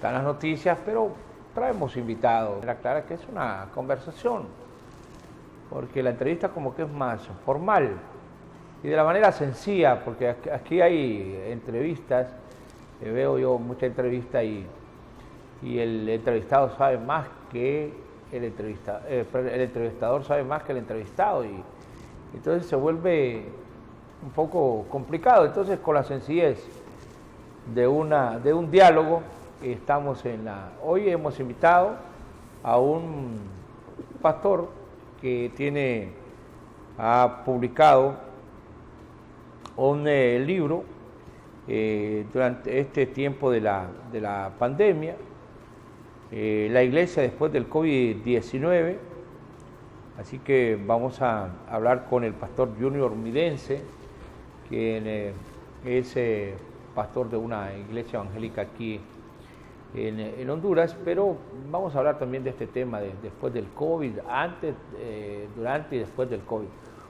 están las noticias, pero traemos invitados. Era clara que es una conversación, porque la entrevista como que es más formal y de la manera sencilla, porque aquí hay entrevistas, veo yo mucha entrevista y el entrevistado sabe más que el entrevistador sabe más que el entrevistado y entonces se vuelve un poco complicado. Entonces con la sencillez de un diálogo hoy hemos invitado a un pastor que ha publicado un libro durante este tiempo de la pandemia, la iglesia después del COVID-19. Así que vamos a hablar con el pastor Junior Midense, quien es pastor de una iglesia evangélica aquí en Honduras, pero vamos a hablar también de este tema después del COVID, antes, durante y después del COVID.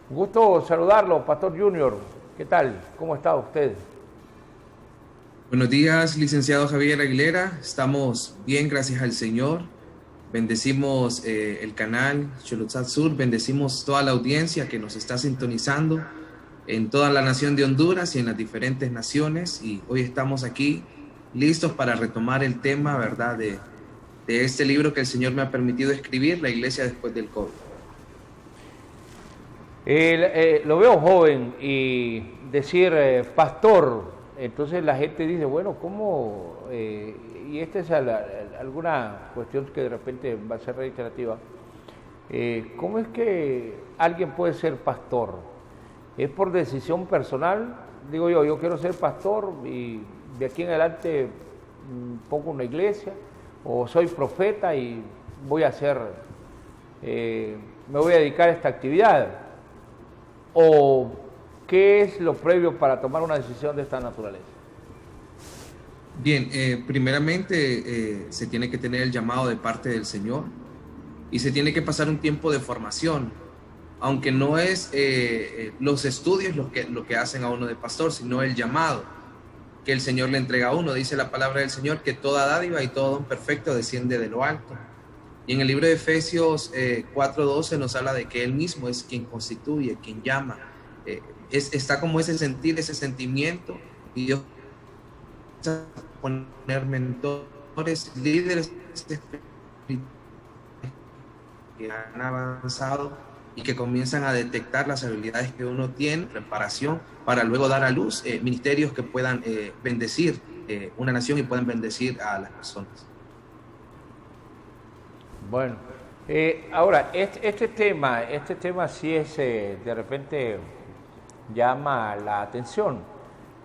Un gusto saludarlo, pastor Junior. ¿Qué tal? ¿Cómo está usted? Buenos días, licenciado Javier Aguilera. Estamos bien, gracias al Señor. Bendecimos el canal Xolotzat Sur, bendecimos toda la audiencia que nos está sintonizando en toda la nación de Honduras y en las diferentes naciones. Y hoy estamos aquí listos para retomar el tema, ¿verdad?, de este libro que el Señor me ha permitido escribir, La Iglesia después del COVID. Lo veo joven y decir pastor, entonces la gente dice, bueno, ¿cómo? Y esta es alguna cuestión que de repente va a ser reiterativa. ¿Cómo es que alguien puede ser pastor? ¿Es por decisión personal? Digo yo quiero ser pastor y de aquí en adelante pongo una iglesia, o soy profeta y voy a hacer, me voy a dedicar a esta actividad. ¿O qué es lo previo para tomar una decisión de esta naturaleza? Bien, primeramente se tiene que tener el llamado de parte del Señor y se tiene que pasar un tiempo de formación, aunque no es los estudios lo que hacen a uno de pastor, sino el llamado que el Señor le entrega a uno. Dice la palabra del Señor que toda dádiva y todo don perfecto desciende de lo alto. Y en el libro de Efesios 4:12 nos habla de que Él mismo es quien constituye, quien llama. Está como ese sentir, ese sentimiento, y Dios va a poner mentores, líderes que han avanzado y que comienzan a detectar las habilidades que uno tiene, preparación para luego dar a luz ministerios que puedan bendecir una nación y puedan bendecir a las personas. Bueno, ahora, este tema sí es, de repente llama la atención.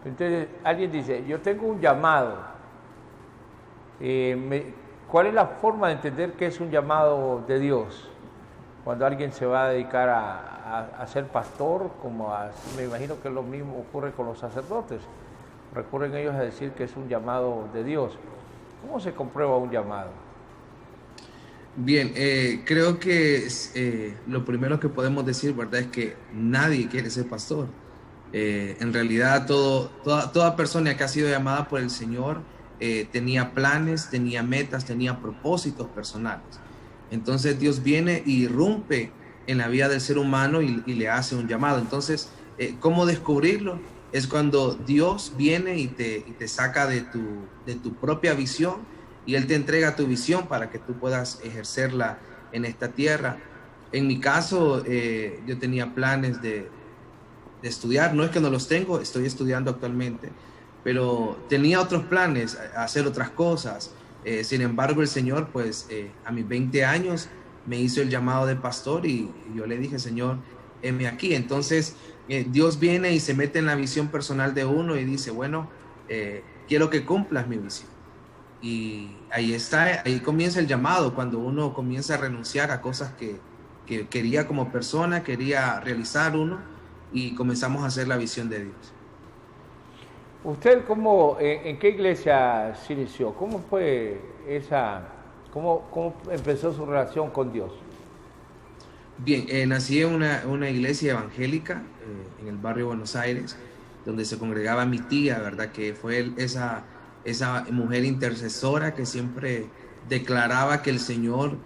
Entonces, alguien dice, yo tengo un llamado. ¿Cuál es la forma de entender que es un llamado de Dios? Cuando alguien se va a dedicar a ser pastor, me imagino que lo mismo ocurre con los sacerdotes. Recurren ellos a decir que es un llamado de Dios. ¿Cómo se comprueba un llamado? Bien, creo que lo primero que podemos decir, ¿verdad?, es que nadie quiere ser pastor. En realidad, toda persona que ha sido llamada por el Señor tenía planes, tenía metas, tenía propósitos personales. Entonces Dios viene y irrumpe en la vida del ser humano y le hace un llamado. Entonces, ¿cómo descubrirlo? Es cuando Dios viene y te saca de tu propia visión, y Él te entrega tu visión para que tú puedas ejercerla en esta tierra. En mi caso, yo tenía planes de estudiar. No es que no los tengo, estoy estudiando actualmente, pero tenía otros planes, hacer otras cosas. Sin embargo, el Señor, pues, a mis 20 años me hizo el llamado de pastor y yo le dije, Señor, heme aquí. Entonces, Dios viene y se mete en la visión personal de uno y dice, bueno, quiero que cumplas mi visión. Y ahí comienza el llamado, cuando uno comienza a renunciar a cosas que quería como persona, quería realizar uno, y comenzamos a hacer la visión de Dios. ¿Usted en qué iglesia se inició? ¿Cómo fue cómo empezó su relación con Dios? Bien, nací en una iglesia evangélica en el barrio Buenos Aires, donde se congregaba mi tía, ¿verdad? Que fue esa mujer intercesora que siempre declaraba que el Señor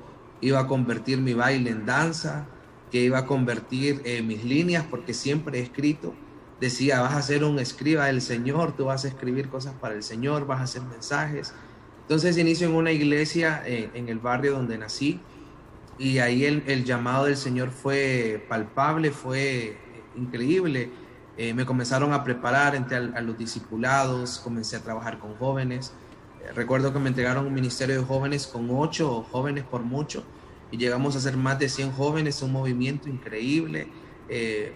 iba a convertir mi baile en danza, que iba a convertir mis líneas, porque siempre he escrito. Decía, vas a ser un escriba del Señor, tú vas a escribir cosas para el Señor, vas a hacer mensajes. Entonces inicio en una iglesia en el barrio donde nací, y ahí el llamado del Señor fue palpable, fue increíble. Me comenzaron a preparar, entré a los discipulados, comencé a trabajar con jóvenes. Recuerdo que me entregaron un ministerio de jóvenes con 8 jóvenes por mucho, y llegamos a ser más de 100 jóvenes, un movimiento increíble.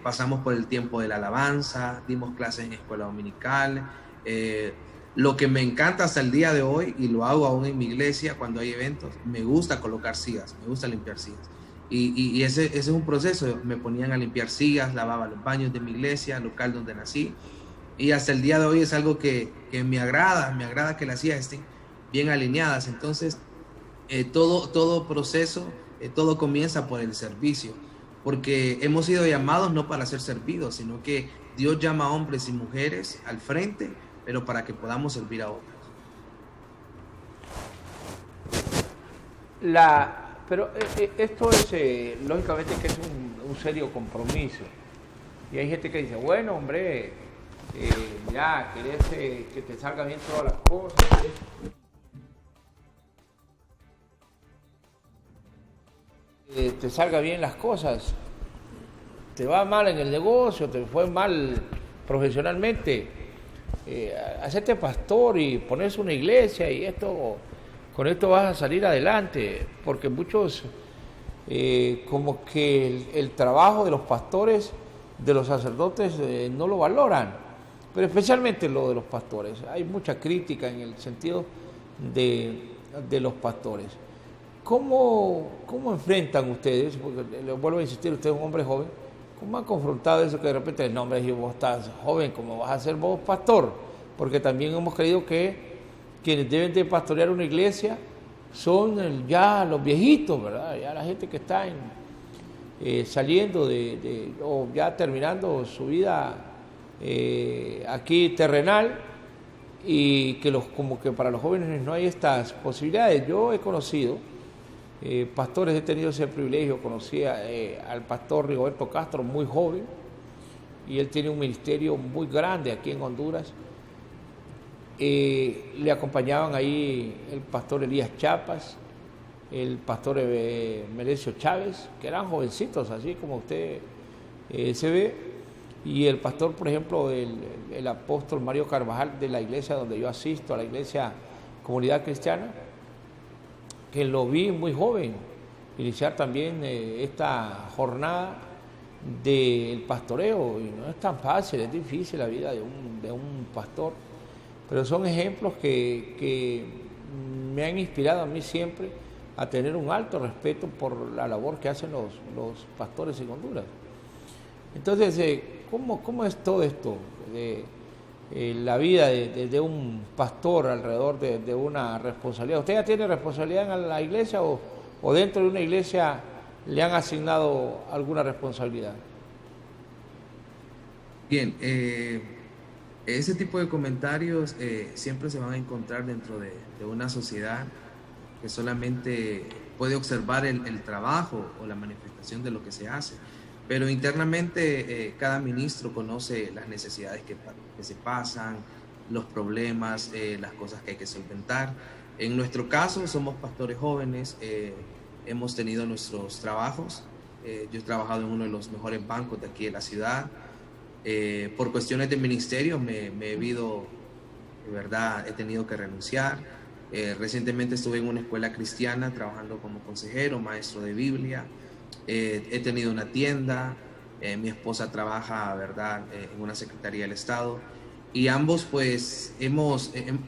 Pasamos por el tiempo de la alabanza, dimos clases en escuela dominical. Lo que me encanta hasta el día de hoy, y lo hago aún en mi iglesia cuando hay eventos, me gusta colocar sillas, me gusta limpiar sillas. Y ese es un proceso. Me ponían a limpiar sillas, lavaba los baños de mi iglesia, local donde nací. Y hasta el día de hoy es algo que me agrada que las sillas estén bien alineadas. Entonces, todo proceso, todo comienza por el servicio, porque hemos sido llamados no para ser servidos, sino que Dios llama a hombres y mujeres al frente, pero para que podamos servir a otros. Pero esto es, lógicamente, que es un serio compromiso. Y hay gente que dice, bueno, hombre, ya, querés que te salgan bien todas las cosas. Te salga bien las cosas. Te va mal en el negocio, te fue mal profesionalmente. Hacerte pastor y ponerse una iglesia y con esto vas a salir adelante, porque muchos como que el trabajo de los pastores, de los sacerdotes, no lo valoran, pero especialmente lo de los pastores. Hay mucha crítica en el sentido de los pastores. ¿Cómo enfrentan ustedes? Porque les vuelvo a insistir, usted es un hombre joven. ¿Cómo han confrontado eso que de repente, no, hombre, vos estás joven, ¿cómo vas a ser vos pastor? Porque también hemos creído que quienes deben de pastorear una iglesia son ya los viejitos, ¿verdad? Ya la gente que está saliendo o ya terminando su vida aquí terrenal, y que como que para los jóvenes no hay estas posibilidades. Yo he conocido pastores, he tenido ese privilegio, conocí al pastor Rigoberto Castro muy joven, y él tiene un ministerio muy grande aquí en Honduras. Le acompañaban ahí el pastor Elías Chapas, el pastor Merecio Chávez, que eran jovencitos, así como usted se ve, y el pastor, por ejemplo, el apóstol Mario Carvajal, de la iglesia donde yo asisto, a la iglesia Comunidad Cristiana, que lo vi muy joven iniciar también esta jornada del pastoreo, y no es tan fácil, es difícil la vida de un pastor, pero son ejemplos que me han inspirado a mí siempre a tener un alto respeto por la labor que hacen los pastores en Honduras. Entonces, ¿cómo es todo esto de la vida de un pastor alrededor de una responsabilidad? ¿Usted ya tiene responsabilidad en la iglesia o dentro de una iglesia le han asignado alguna responsabilidad? Bien, ese tipo de comentarios siempre se van a encontrar dentro de una sociedad que solamente puede observar el trabajo o la manifestación de lo que se hace. Pero internamente cada ministro conoce las necesidades que se pasan, los problemas, las cosas que hay que solventar. En nuestro caso somos pastores jóvenes, hemos tenido nuestros trabajos. Yo he trabajado en uno de los mejores bancos de aquí de la ciudad. Por cuestiones de ministerio me he visto, de verdad, he tenido que renunciar. Recientemente estuve en una escuela cristiana trabajando como consejero, maestro de Biblia. He tenido una tienda, mi esposa trabaja, ¿verdad?, en una secretaría del Estado, y ambos pues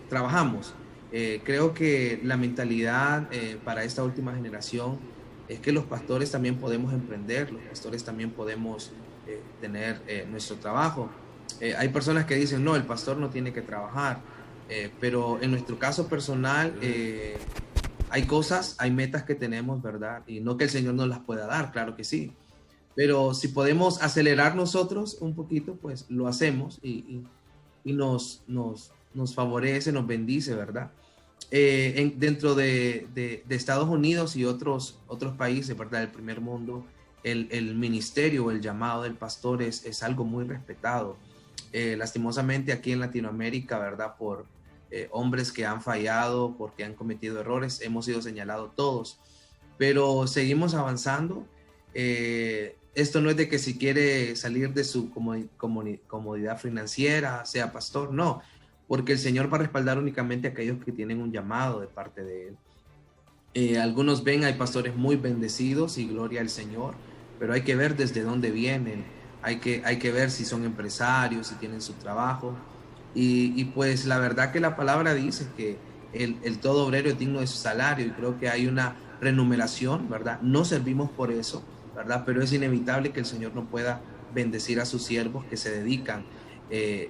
trabajamos. Creo que la mentalidad para esta última generación es que los pastores también podemos emprender, los pastores también podemos tener nuestro trabajo. Hay personas que dicen, no, el pastor no tiene que trabajar, pero en nuestro caso personal hay cosas, hay metas que tenemos, ¿verdad? Y no que el Señor nos las pueda dar, claro que sí. Pero si podemos acelerar nosotros un poquito, pues lo hacemos y nos nos favorece, nos bendice, ¿verdad? Dentro de Estados Unidos y otros países, ¿verdad? Del primer mundo, el ministerio o el llamado del pastor es algo muy respetado. Lastimosamente aquí en Latinoamérica, ¿verdad? Por hombres que han fallado, porque han cometido errores, hemos sido señalados todos, pero seguimos avanzando. Esto no es de que si quiere salir de su comodidad financiera, sea pastor, no, porque el Señor va a respaldar únicamente a aquellos que tienen un llamado de parte de Él. Algunos ven, hay pastores muy bendecidos y gloria al Señor, pero hay que ver desde dónde vienen, hay que ver si son empresarios, si tienen su trabajo, y pues la verdad que la palabra dice que el todo obrero es digno de su salario, y creo que hay una remuneración, ¿verdad? No servimos por eso, ¿verdad? Pero es inevitable que el Señor no pueda bendecir a sus siervos que se dedican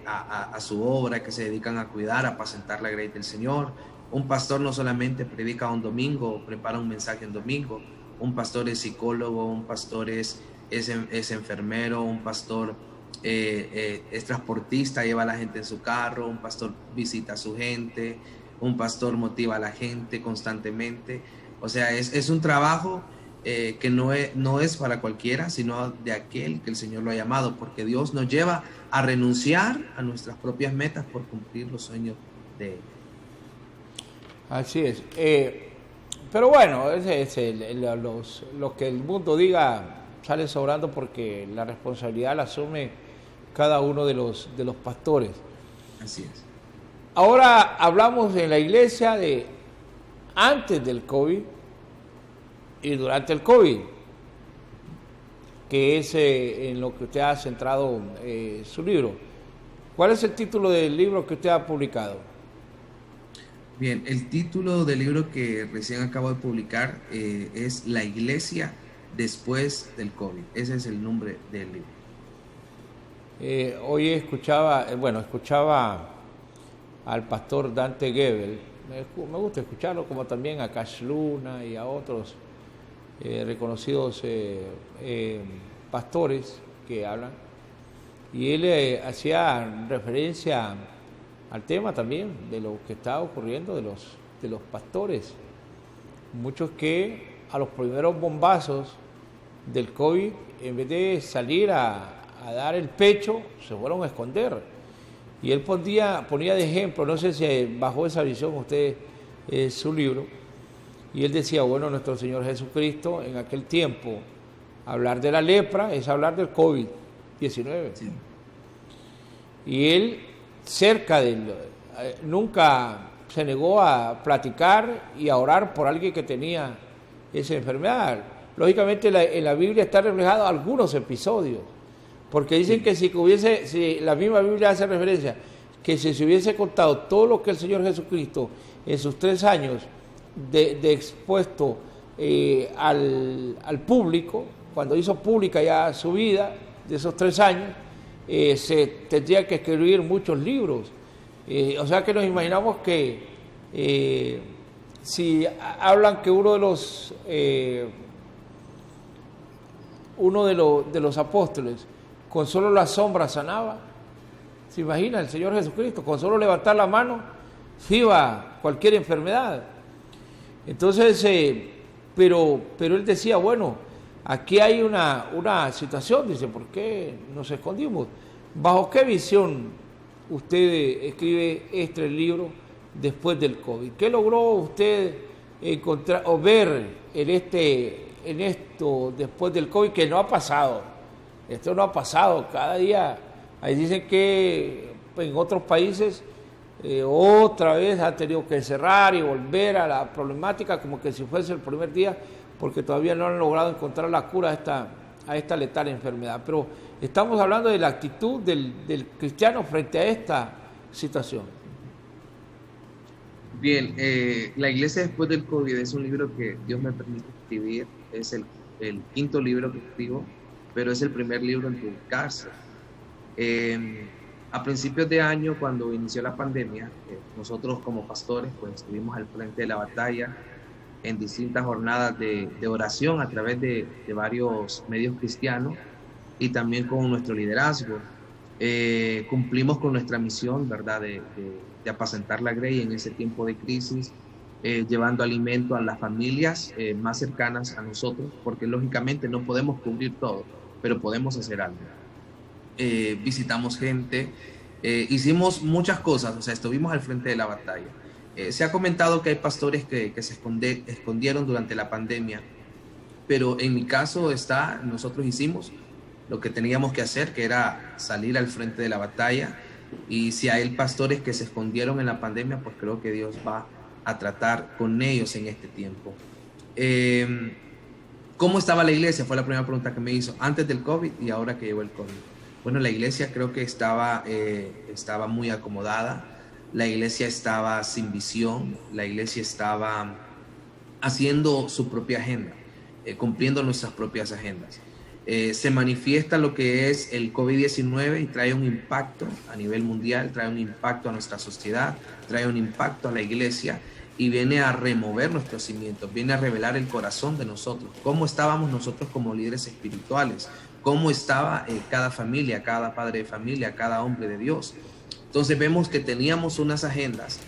a su obra, que se dedican a cuidar, a apacentar la grey del Señor. Un pastor no solamente predica un domingo o prepara un mensaje un domingo, un pastor es psicólogo, un pastor es enfermero, un pastor es transportista, lleva a la gente en su carro, un pastor visita a su gente, un pastor motiva a la gente constantemente. O sea, es un trabajo que no es para cualquiera, sino de aquel que el Señor lo ha llamado, porque Dios nos lleva a renunciar a nuestras propias metas por cumplir los sueños de Él. Así es. Pero bueno, lo que el mundo diga sale sobrando, porque la responsabilidad la asume cada uno de los pastores. Así es. Ahora hablamos en la iglesia de antes del COVID y durante el COVID, que es en lo que usted ha centrado su libro. ¿Cuál es el título del libro que usted ha publicado? Bien, el título del libro que recién acabo de publicar es La Iglesia después del COVID. Ese es el nombre del libro. Hoy escuchaba al pastor Dante Gebel. Me gusta escucharlo, como también a Cash Luna y a otros reconocidos pastores que hablan, y él hacía referencia al tema también de lo que está ocurriendo de los pastores, muchos que a los primeros bombazos del COVID, en vez de salir a dar el pecho, se fueron a esconder. Y él ponía de ejemplo, no sé si bajo esa visión usted su libro, y él decía, bueno, nuestro Señor Jesucristo en aquel tiempo, hablar de la lepra es hablar del COVID-19. Sí. Y él, nunca se negó a platicar y a orar por alguien que tenía esa enfermedad. Lógicamente en la Biblia está reflejado algunos episodios, porque dicen que si la misma Biblia hace referencia, que si se hubiese contado todo lo que el Señor Jesucristo en sus 3 años de expuesto al público, cuando hizo pública ya su vida de esos 3 años, se tendría que escribir muchos libros. O sea que nos imaginamos que si hablan que uno de los apóstoles con solo la sombra sanaba, se imagina el Señor Jesucristo, con solo levantar la mano se iba cualquier enfermedad. Entonces, pero él decía, bueno, aquí hay una situación, dice, ¿por qué nos escondimos? ¿Bajo qué visión usted escribe este libro después del COVID? ¿Qué logró usted encontrar o ver en esto después del COVID, que no ha pasado? Esto no ha pasado, cada día, ahí dicen que en otros países otra vez han tenido que cerrar y volver a la problemática como que si fuese el primer día, porque todavía no han logrado encontrar la cura a esta letal enfermedad. Pero estamos hablando de la actitud del cristiano frente a esta situación. Bien, La Iglesia después del COVID es un libro que Dios me permite escribir, es el 5º libro que escribo, pero es el primer libro en publicarse. A principios de año, cuando inició la pandemia, nosotros como pastores pues estuvimos al frente de la batalla en distintas jornadas de oración a través de varios medios cristianos y también con nuestro liderazgo. Cumplimos con nuestra misión, ¿verdad? De apacentar la grey en ese tiempo de crisis, llevando alimento a las familias más cercanas a nosotros, porque lógicamente no podemos cubrir todo, pero podemos hacer algo. Visitamos gente, hicimos muchas cosas, o sea, estuvimos al frente de la batalla. Se ha comentado que hay pastores que se escondieron durante la pandemia, pero en mi caso nosotros hicimos lo que teníamos que hacer, que era salir al frente de la batalla. Y si hay pastores que se escondieron en la pandemia, pues creo que Dios va a tratar con ellos en este tiempo. ¿Cómo estaba la iglesia? Fue la primera pregunta que me hizo, antes del COVID y ahora que llegó el COVID. Bueno, la iglesia creo que estaba muy acomodada, la iglesia estaba sin visión, la iglesia estaba haciendo su propia agenda, cumpliendo nuestras propias agendas. Se manifiesta lo que es el COVID-19 y trae un impacto a nivel mundial, trae un impacto a nuestra sociedad, trae un impacto a la iglesia y viene a remover nuestros cimientos, viene a revelar el corazón de nosotros, cómo estábamos nosotros como líderes espirituales, cómo estaba cada familia, cada padre de familia, cada hombre de Dios. Entonces vemos que teníamos unas agendas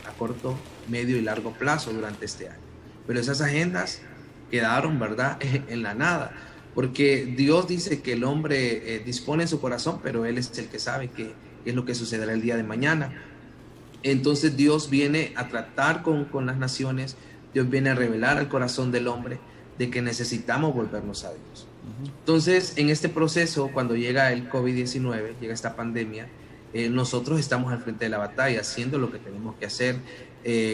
a corto, medio y largo plazo durante este año, pero esas agendas quedaron, ¿verdad?, en la nada. Porque Dios dice que el hombre dispone en su corazón, pero Él es el que sabe qué es lo que sucederá el día de mañana. Entonces Dios viene a tratar con las naciones, Dios viene a revelar al corazón del hombre de que necesitamos volvernos a Dios. Entonces, en este proceso, cuando llega el COVID-19, llega esta pandemia, nosotros estamos al frente de la batalla, haciendo lo que tenemos que hacer.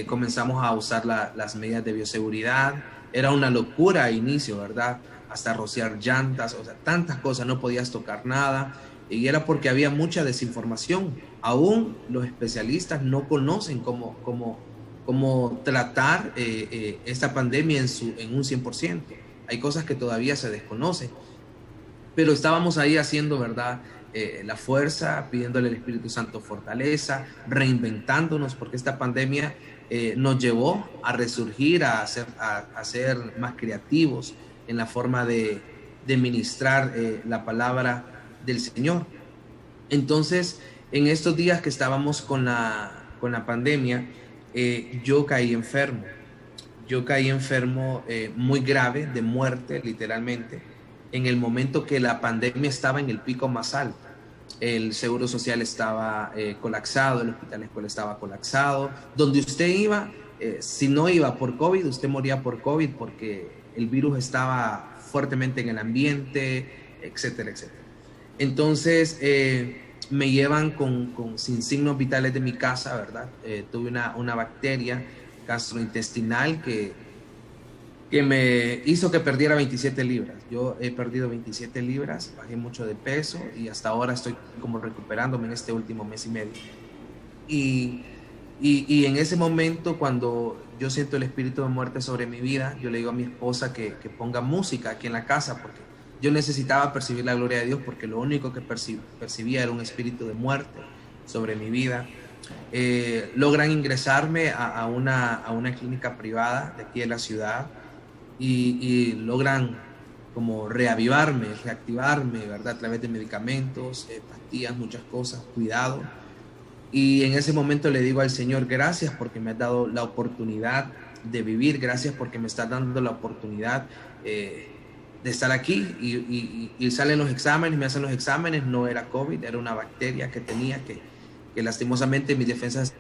Comenzamos a usar las medidas de bioseguridad. Era una locura al inicio, ¿verdad? Hasta rociar llantas, o sea, tantas cosas, no podías tocar nada, y era porque había mucha desinformación. Aún los especialistas no conocen cómo tratar esta pandemia en un 100%. Hay cosas que todavía se desconocen, pero estábamos ahí haciendo, ¿verdad?, la fuerza, pidiéndole al Espíritu Santo fortaleza, reinventándonos, porque esta pandemia nos llevó a resurgir, a ser más creativos en la forma de ministrar la palabra del Señor. Entonces, en estos días que estábamos con la pandemia, yo caí enfermo. Yo caí enfermo muy grave, de muerte, literalmente, en el momento que la pandemia estaba en el pico más alto. El seguro social estaba colapsado, el hospital escuela estaba colapsado. Donde usted iba, si no iba por COVID, usted moría por COVID porque el virus estaba fuertemente en el ambiente, etcétera, etcétera. Entonces, me llevan sin signos vitales de mi casa, ¿verdad? Tuve una bacteria gastrointestinal que me hizo que perdiera 27 libras. Yo he perdido 27 libras, bajé mucho de peso y hasta ahora estoy como recuperándome en este último mes y medio. Y en ese momento, cuando yo siento el espíritu de muerte sobre mi vida, yo le digo a mi esposa que ponga música aquí en la casa, porque yo necesitaba percibir la gloria de Dios, porque lo único que percibía era un espíritu de muerte sobre mi vida. Logran ingresarme a una clínica privada de aquí de la ciudad y logran como reavivarme, reactivarme, ¿verdad?, a través de medicamentos, pastillas, muchas cosas, cuidado. Y en ese momento le digo al Señor, gracias porque me has dado la oportunidad de vivir, gracias porque me estás dando la oportunidad de estar aquí. Y salen los exámenes, me hacen los exámenes, no era COVID, era una bacteria que tenía que lastimosamente mis defensas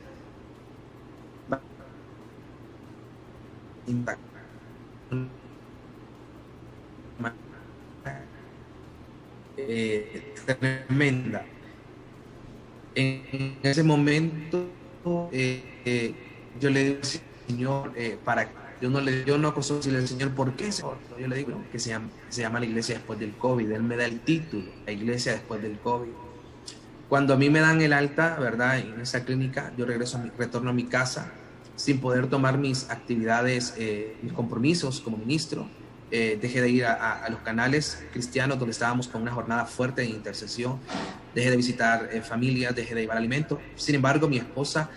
tremenda. En ese momento yo le digo al Señor, yo no acoso decirle al Señor por qué, yo le digo que se llama la iglesia después del COVID. Él me da el título, la iglesia después del COVID. Cuando a mí me dan el alta, ¿verdad?, en esa clínica, yo retorno a mi casa sin poder tomar mis actividades, mis compromisos como ministro. Dejé de ir a los canales cristianos donde estábamos con una jornada fuerte de intercesión, dejé de visitar familias, dejé de llevar alimentos. Sin embargo, mi esposa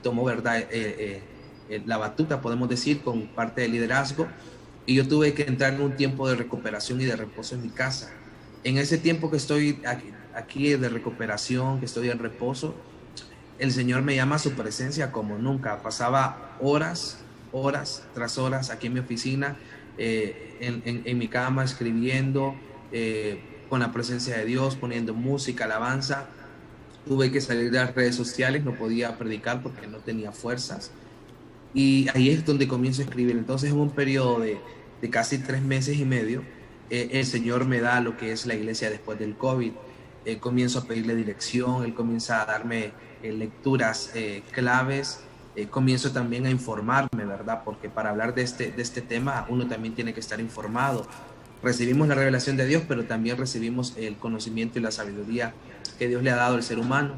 tomó, ¿verdad?, la batuta, podemos decir, con parte del liderazgo, y yo tuve que entrar en un tiempo de recuperación y de reposo en mi casa. En ese tiempo que estoy aquí, aquí de recuperación, que estoy en reposo, el Señor me llama a su presencia como nunca. Pasaba horas tras horas aquí en mi oficina, en mi cama, escribiendo, con la presencia de Dios, poniendo música, alabanza. Tuve que salir de las redes sociales, no podía predicar porque no tenía fuerzas. Y ahí es donde comienzo a escribir. Entonces, en un periodo de casi 3 meses y medio, el Señor me da lo que es la iglesia después del COVID. Comienzo a pedirle dirección, Él comienza a darme lecturas claves, comienzo también a informarme, ¿verdad? Porque para hablar de este tema uno también tiene que estar informado. Recibimos la revelación de Dios, pero también recibimos el conocimiento y la sabiduría que Dios le ha dado al ser humano.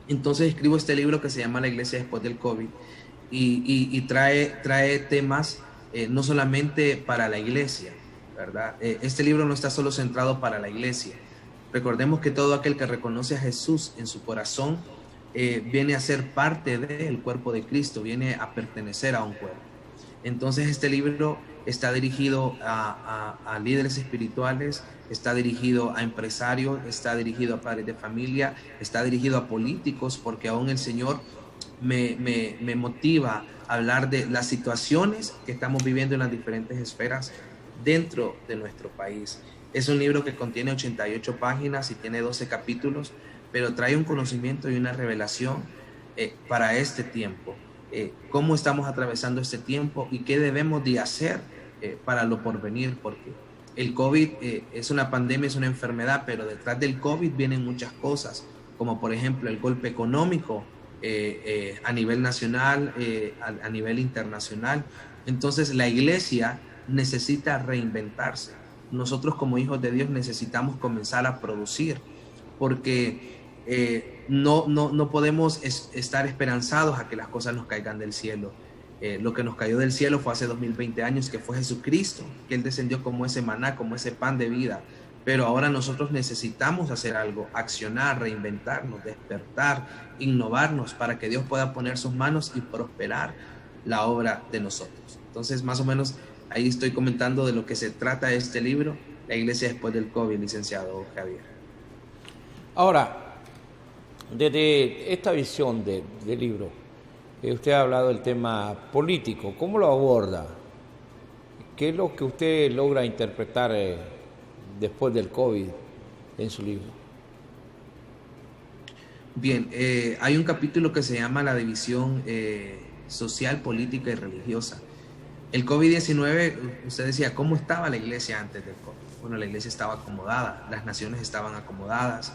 Entonces escribo este libro que se llama La Iglesia después del COVID y trae temas no solamente para la iglesia, ¿verdad? Este libro no está solo centrado para la iglesia. Recordemos que todo aquel que reconoce a Jesús en su corazón viene a ser parte del cuerpo de Cristo, viene a pertenecer a un cuerpo. Entonces este libro está dirigido a líderes espirituales, está dirigido a empresarios, está dirigido a padres de familia, está dirigido a políticos, porque aún el Señor me motiva a hablar de las situaciones que estamos viviendo en las diferentes esferas dentro de nuestro país. Es un libro que contiene 88 páginas y tiene 12 capítulos, pero trae un conocimiento y una revelación para este tiempo. Cómo estamos atravesando este tiempo y qué debemos de hacer para lo porvenir, porque el COVID es una pandemia, es una enfermedad, pero detrás del COVID vienen muchas cosas, como por ejemplo el golpe económico a nivel nacional, a nivel internacional. Entonces la iglesia necesita reinventarse. Nosotros como hijos de Dios necesitamos comenzar a producir, porque no podemos estar esperanzados a que las cosas nos caigan del cielo. Lo que nos cayó del cielo fue hace 2020 años, que fue Jesucristo, que Él descendió como ese maná, como ese pan de vida. Pero ahora nosotros necesitamos hacer algo, accionar, reinventarnos, despertar, innovarnos, para que Dios pueda poner sus manos y prosperar la obra de nosotros. Entonces, más o menos, ahí estoy comentando de lo que se trata este libro, La Iglesia después del COVID, licenciado Javier. Ahora, desde esta visión del libro, usted ha hablado del tema político. ¿Cómo lo aborda? ¿Qué es lo que usted logra interpretar después del COVID en su libro? Bien, hay un capítulo que se llama La división social, política y religiosa. El COVID-19, usted decía, ¿cómo estaba la iglesia antes del COVID? Bueno, la iglesia estaba acomodada, las naciones estaban acomodadas,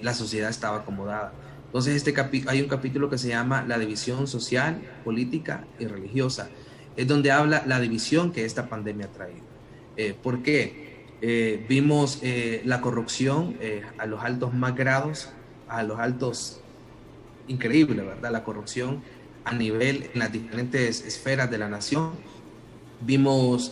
la sociedad estaba acomodada. Entonces hay un capítulo que se llama La división social, política y religiosa. Es donde habla la división que esta pandemia ha traído. ¿Por qué? Vimos la corrupción a los altos más grados, a los altos, increíble, ¿verdad? La corrupción a nivel, en las diferentes esferas de la nación. Vimos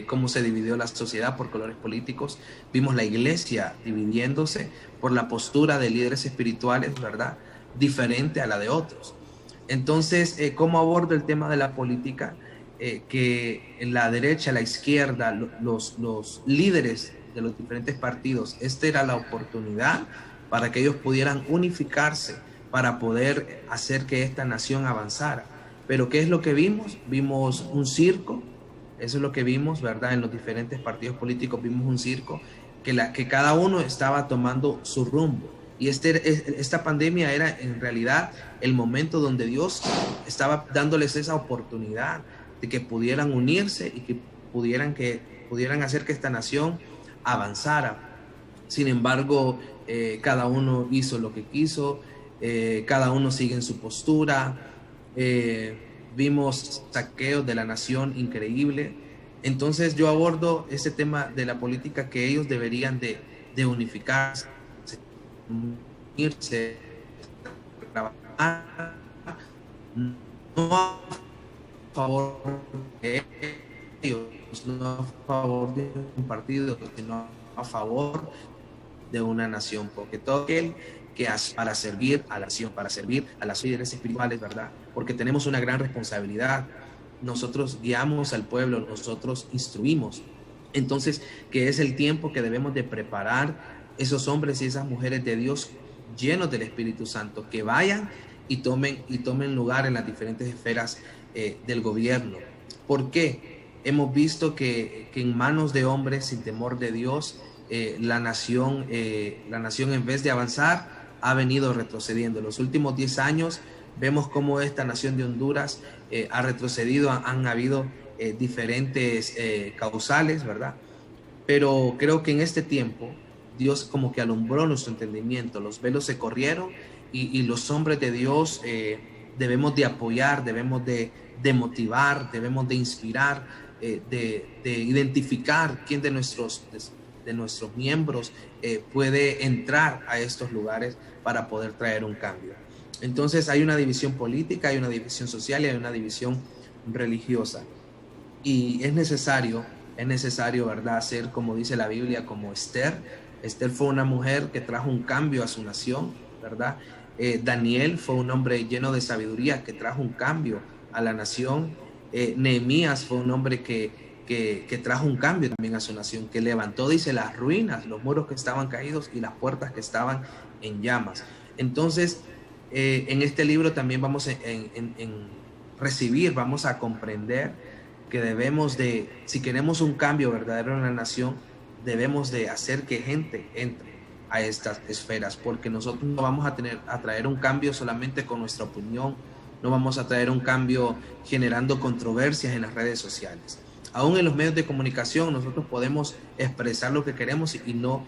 cómo se dividió la sociedad por colores políticos. Vimos la iglesia dividiéndose por la postura de líderes espirituales, ¿verdad? Diferente a la de otros. Entonces, ¿cómo abordo el tema de la política? Que en la derecha, la izquierda, los líderes de los diferentes partidos, esta era la oportunidad para que ellos pudieran unificarse para poder hacer que esta nación avanzara. Pero ¿qué es lo que vimos? Vimos un circo, eso es lo que vimos, ¿verdad? En los diferentes partidos políticos vimos un circo, que cada uno estaba tomando su rumbo. Y esta pandemia era en realidad el momento donde Dios estaba dándoles esa oportunidad de que pudieran unirse y que pudieran hacer que esta nación avanzara. Sin embargo, cada uno hizo lo que quiso, cada uno sigue en su postura. Vimos saqueos de la nación increíble. Entonces yo abordo ese tema de la política, que ellos deberían de unificarse, unirse, trabajar, no a favor de ellos, no a favor de un partido, sino a favor de una nación, porque todo aquel que hace para servir a la nación, para servir a las líderes espirituales, ¿verdad? Porque tenemos una gran responsabilidad. Nosotros guiamos al pueblo, nosotros instruimos. Entonces, que es el tiempo que debemos de preparar esos hombres y esas mujeres de Dios llenos del Espíritu Santo, que vayan y tomen lugar en las diferentes esferas del gobierno. ¿Por qué? Hemos visto que en manos de hombres sin temor de Dios, la nación en vez de avanzar ha venido retrocediendo. En los últimos 10 años vemos cómo esta nación de Honduras ha retrocedido. Han habido diferentes causales, ¿verdad? Pero creo que en este tiempo Dios como que alumbró nuestro entendimiento, los velos se corrieron y los hombres de Dios debemos de apoyar, debemos de motivar, debemos de inspirar, de identificar quién de nuestros miembros puede entrar a estos lugares para poder traer un cambio. Entonces hay una división política, hay una división social y hay una división religiosa. Y es necesario, ¿verdad?, ser, como dice la Biblia, como Esther. Esther fue una mujer que trajo un cambio a su nación, ¿verdad? Daniel fue un hombre lleno de sabiduría que trajo un cambio a la nación. Nehemías fue un hombre que trajo un cambio también a su nación, que levantó, dice, las ruinas, los muros que estaban caídos y las puertas que estaban en llamas. Entonces, en este libro también vamos vamos a comprender que debemos de, si queremos un cambio verdadero en la nación, debemos de hacer que gente entre a estas esferas, porque nosotros no vamos a traer un cambio solamente con nuestra opinión, no vamos a traer un cambio generando controversias en las redes sociales. Aún en los medios de comunicación nosotros podemos expresar lo que queremos y no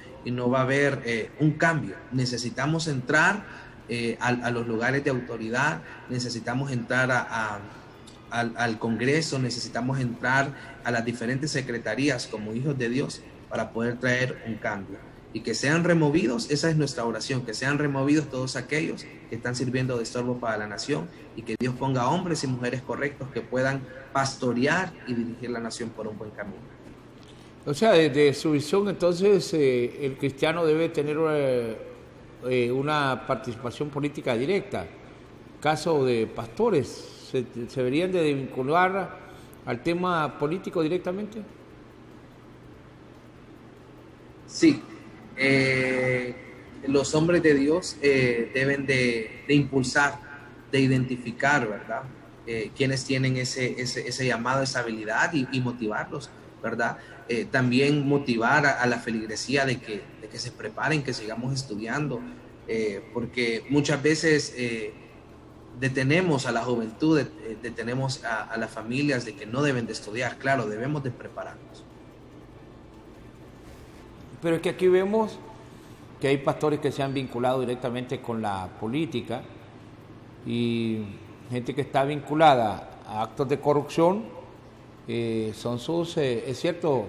va a haber un cambio. Necesitamos entrar a los lugares de autoridad, necesitamos entrar al Congreso, necesitamos entrar a las diferentes secretarías como hijos de Dios para poder traer un cambio. Y que sean removidos, esa es nuestra oración, que sean removidos todos aquellos que están sirviendo de estorbo para la nación y que Dios ponga hombres y mujeres correctos que puedan pastorear y dirigir la nación por un buen camino. O sea, desde su visión, entonces, el cristiano debe tener una participación política directa. Caso de pastores, ¿se deberían de vincular al tema político directamente? Sí. Los hombres de Dios deben de impulsar, de identificar, ¿verdad? Quienes tienen ese llamado, esa habilidad y motivarlos, ¿verdad? También motivar a la feligresía de que se preparen, que sigamos estudiando, porque muchas veces detenemos a la juventud, detenemos a las familias de que no deben de estudiar. Claro, debemos de prepararnos. Pero es que aquí vemos que hay pastores que se han vinculado directamente con la política y gente que está vinculada a actos de corrupción. Es cierto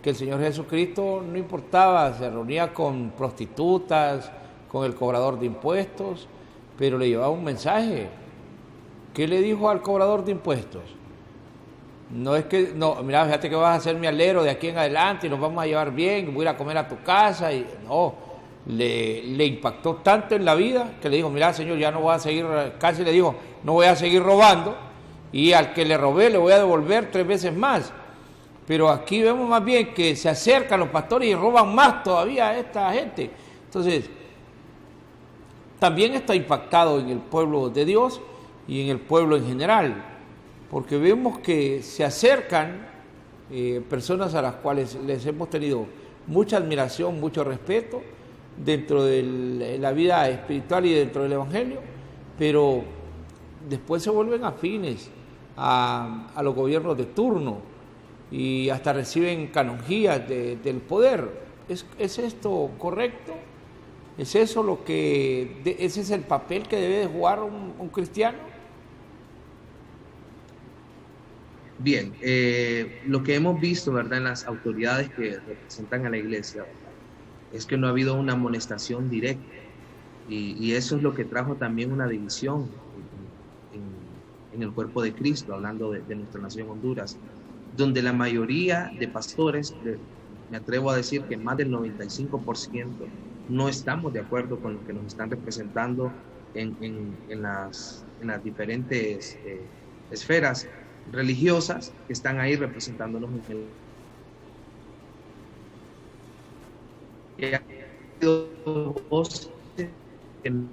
que el Señor Jesucristo no importaba, se reunía con prostitutas, con el cobrador de impuestos, pero le llevaba un mensaje. ¿Qué le dijo al cobrador de impuestos? No es que, no, mira, fíjate que vas a ser mi alero de aquí en adelante y nos vamos a llevar bien, voy a ir a comer a tu casa. Y no, le impactó tanto en la vida que le dijo, mira, Señor, ya no voy a seguir, casi le dijo, no voy a seguir robando, y al que le robé le voy a devolver 3 veces más. Pero aquí vemos más bien que se acercan los pastores y roban más todavía a esta gente. Entonces, también está impactado en el pueblo de Dios y en el pueblo en general, porque vemos que se acercan personas a las cuales les hemos tenido mucha admiración, mucho respeto dentro de la vida espiritual y dentro del Evangelio, pero después se vuelven afines a los gobiernos de turno y hasta reciben canonjías del poder. ¿Es esto correcto? ¿Es eso ese es el papel que debe de jugar un cristiano? Bien, lo que hemos visto, ¿verdad?, en las autoridades que representan a la iglesia, ¿verdad?, es que no ha habido una amonestación directa y eso es lo que trajo también una división en el cuerpo de Cristo, hablando de nuestra nación Honduras, donde la mayoría de pastores, me atrevo a decir que más del 95%, no estamos de acuerdo con lo que nos están representando en las diferentes esferas religiosas que están ahí representándonos. Ha voces que no,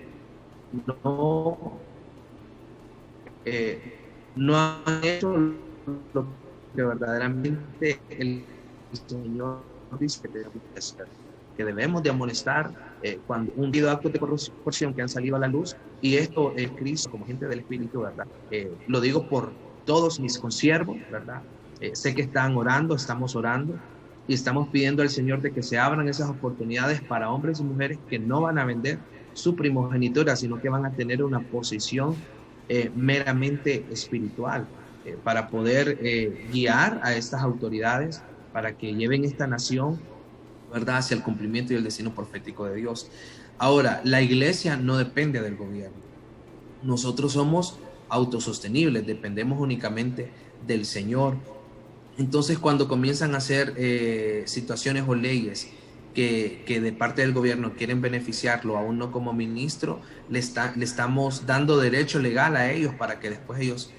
no han hecho lo que verdaderamente el Señor dice que debemos hacer, que debemos de amonestar cuando un habido actos de corrupción que han salido a la luz, y esto es Cristo como gente del Espíritu, ¿verdad? Lo digo por todos mis consiervos, ¿verdad? Sé que están orando, estamos orando y estamos pidiendo al Señor de que se abran esas oportunidades para hombres y mujeres que no van a vender su primogenitura, sino que van a tener una posición meramente espiritual para poder guiar a estas autoridades para que lleven esta nación, ¿verdad?, hacia el cumplimiento y el destino profético de Dios. Ahora, la iglesia no depende del gobierno. Nosotros somos autosostenibles, dependemos únicamente del Señor. Entonces, cuando comienzan a hacer situaciones o leyes que de parte del gobierno quieren beneficiarlo a uno como ministro, le estamos dando derecho legal a ellos para que después ellos